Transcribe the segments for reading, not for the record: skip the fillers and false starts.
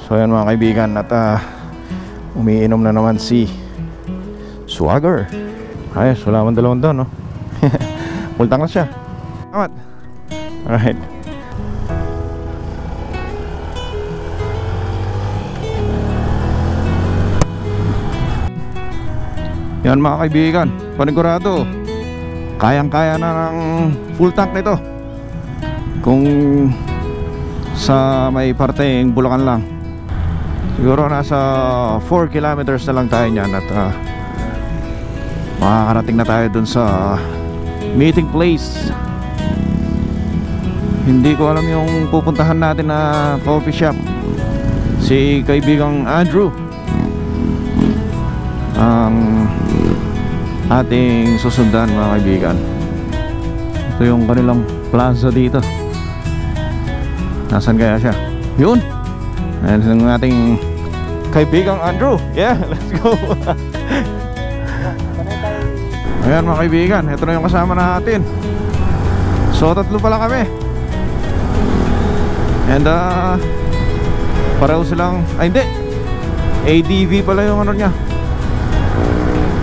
So ayan mga kaibigan, at umiinom na naman si Swagger. Ayos, wala man dalawang doon, no? Multang na siya. Salamat. Alright. Yan mga kaibigan, panigurado, kayang-kaya na ng full tank nito kung sa may parteng Bulacan lang. Siguro nasa 4 kilometers na lang tayo niyan, at makakarating na tayo dun sa meeting place. Hindi ko alam yung pupuntahan natin na coffee shop. Si kaibigang Andrew ang ating susundan mga kaibigan. Ito yung kanilang plaza dito. Nasaan kaya siya? Yun! Ayan yung ating kaibigang Andrew. Yeah, let's go. Ayan mga kaibigan, ito na yung kasama natin. So tatlo pala kami. And pareho silang, ay hindi, ADV pala yung ano niya,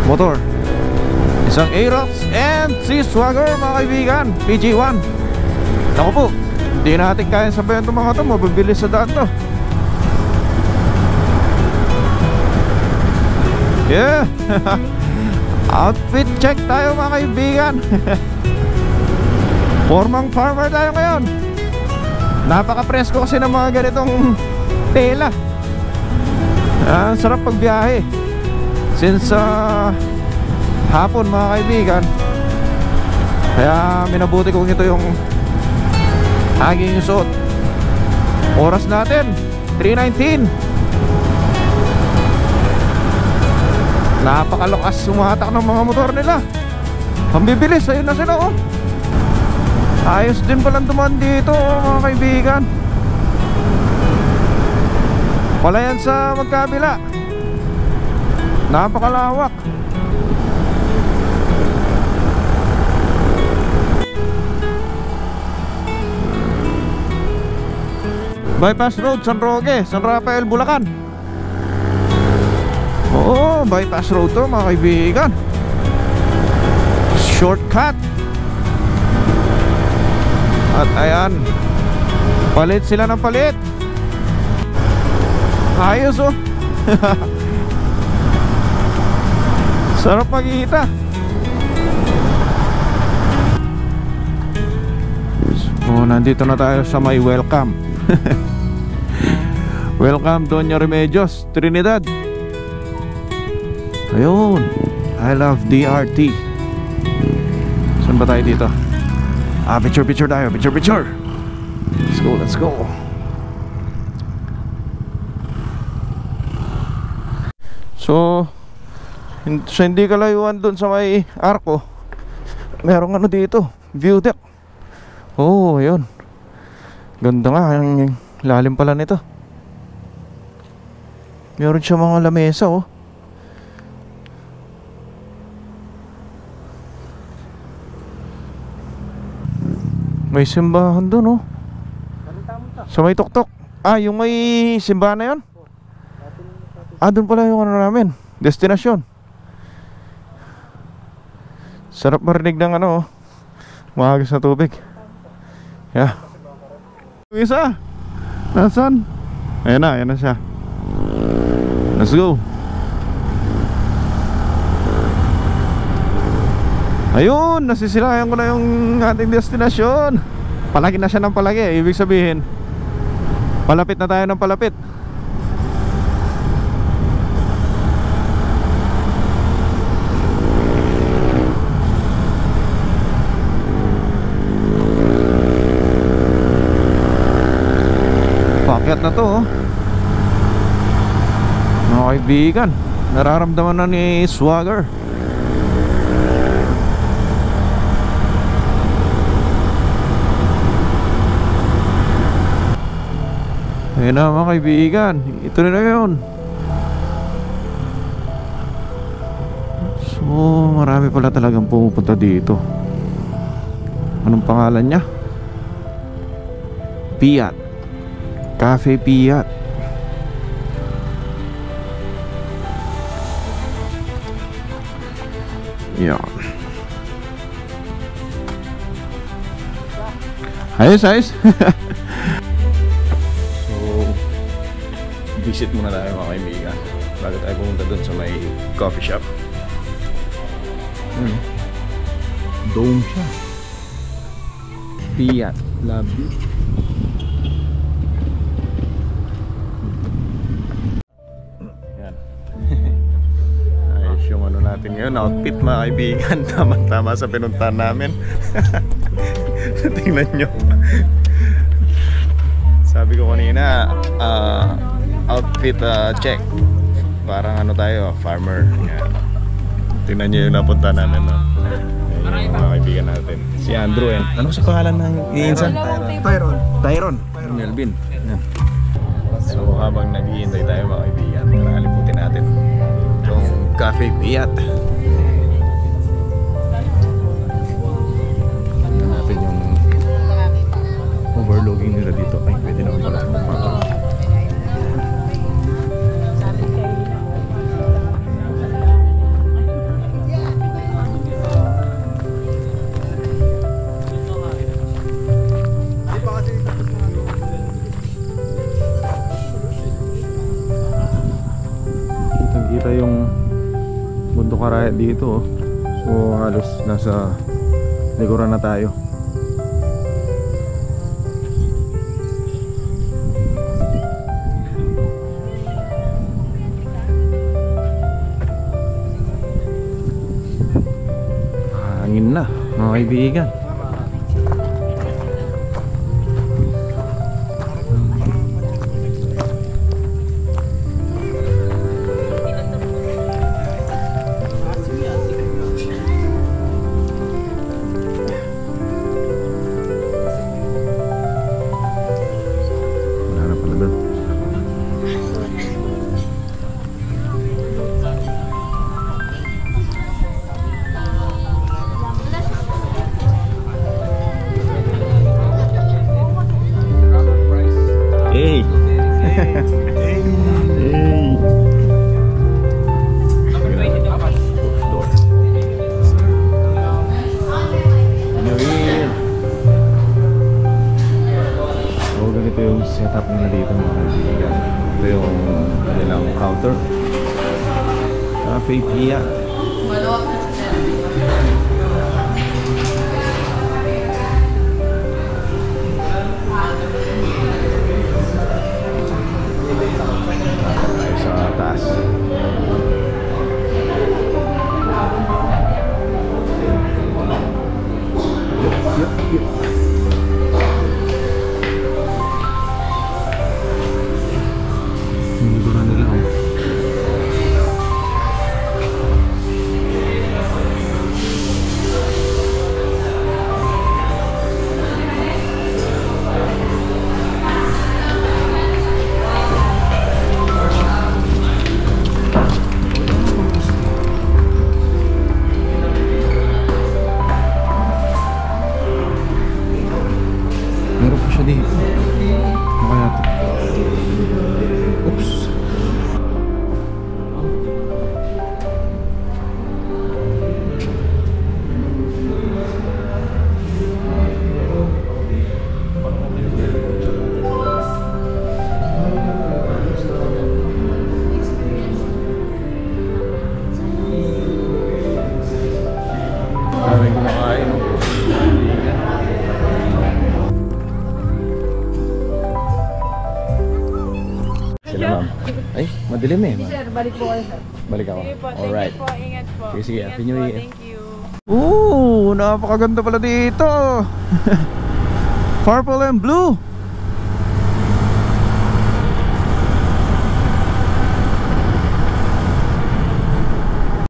motor. Isang Aerox and si Swagger mga kaibigan, PG1. Naku po, hindi natin kaya sabayan itong mga ito, mabibilis sa daan to. Yeah. Outfit check tayo mga kaibigan. Formang farmer tayo ngayon. Napaka-presko kasi ng mga ganitong tela. Sarap pagbiyahe. Since hapon mga kaibigan, kaya minabuti kong ito yung aking suot. Oras natin 3:19. Napakalakas sumatak ng mga motor nila. Pambibilis, ayun na sila oh. Ayos din palang dumaan dito mga kaibigan. Wala yan sa magkabila. Napakalawak. Bypass Road, San Roque, San Rafael, Bulacan. Oo, bypass road to mga kaibigan. Shortcut. At ayan, palit sila ng palit. Ayos oh. Sarap magkita. So nandito na tayo sa may welcome. Welcome Doña Remedios, Trinidad. Ayun, I love DRT. Saan ba tayo dito? Picture tayo, picture. Let's go. So hindi kalayuan dun sa may arko, merong ano dito, view deck. Oh, ayun. Ganda nga, ang lalim pala nito. Meron siya mga lamesa oh. May simbahan doon oh. Sa may tuktok. Yung may simbahan na yun? Doon pala yung ano namin, destinasyon. Sarap marinig ng ano oh, maagos na tubig. Yeah. Yung isa, nasaan? Ayan na siya. Let's go. Ayun, nasisilayan ko na yung ating destinasyon. Palagi na siya ng palagi. Ibig sabihin, palapit na tayo ng palapit. Pakyat na to oh. Mga kaibigan, nararamdaman na ni Swagger. Ayun na mga kaibigan, ito na yun. So marami pala talagang pumupunta dito. Anong pangalan niya? Piat Cafe Piat. Yan. Ayos, ayos. So, visit muna tayo mga kaibigan bago tayo pumunta dun sa may coffee shop. Dome siya. Piat, love you. Yan. Ayos yung ano natin ngayon, outfit mga kaibigan. Tama-tama sa pinuntahan namin. Tingnan nyo. Sabi ko kanina, outfit check. Parang ano tayo, farmer. Yan. Tingnan nyo yung napunta namin, no? Yung mga kaibigan natin. Si Andrew and ano sa pangalan ng iinsan? Tyron Melvin. Yan. So habang naghihintay tayo mga kaibigan, tara aliputin natin itong Cafe Piat. Tingnan natin yung overlooking nila dito. Ay, pwede naman pala. Kita yung bundok Arayat dito, oh. So halos nasa likuran na tayo. Hangin na mga kaibigan. Hey. Hey. So ganito yung setup nila dito mga kaibigan. Ito yung nilang counter. Cafe Piat. Sa taas. Yep. Hindi ko na nila. Meron pa siya dito. Makaya ito. Oops. Daming kumakain. Sila ma'am. Ay, madilim eh. Sir, balik po kayo, sir. Balik ako. Sige po, thank Alright. you po. Ingat po. Sige, Ingat Happy New po, Year. thank you. Napakaganda pala dito. Purple and blue.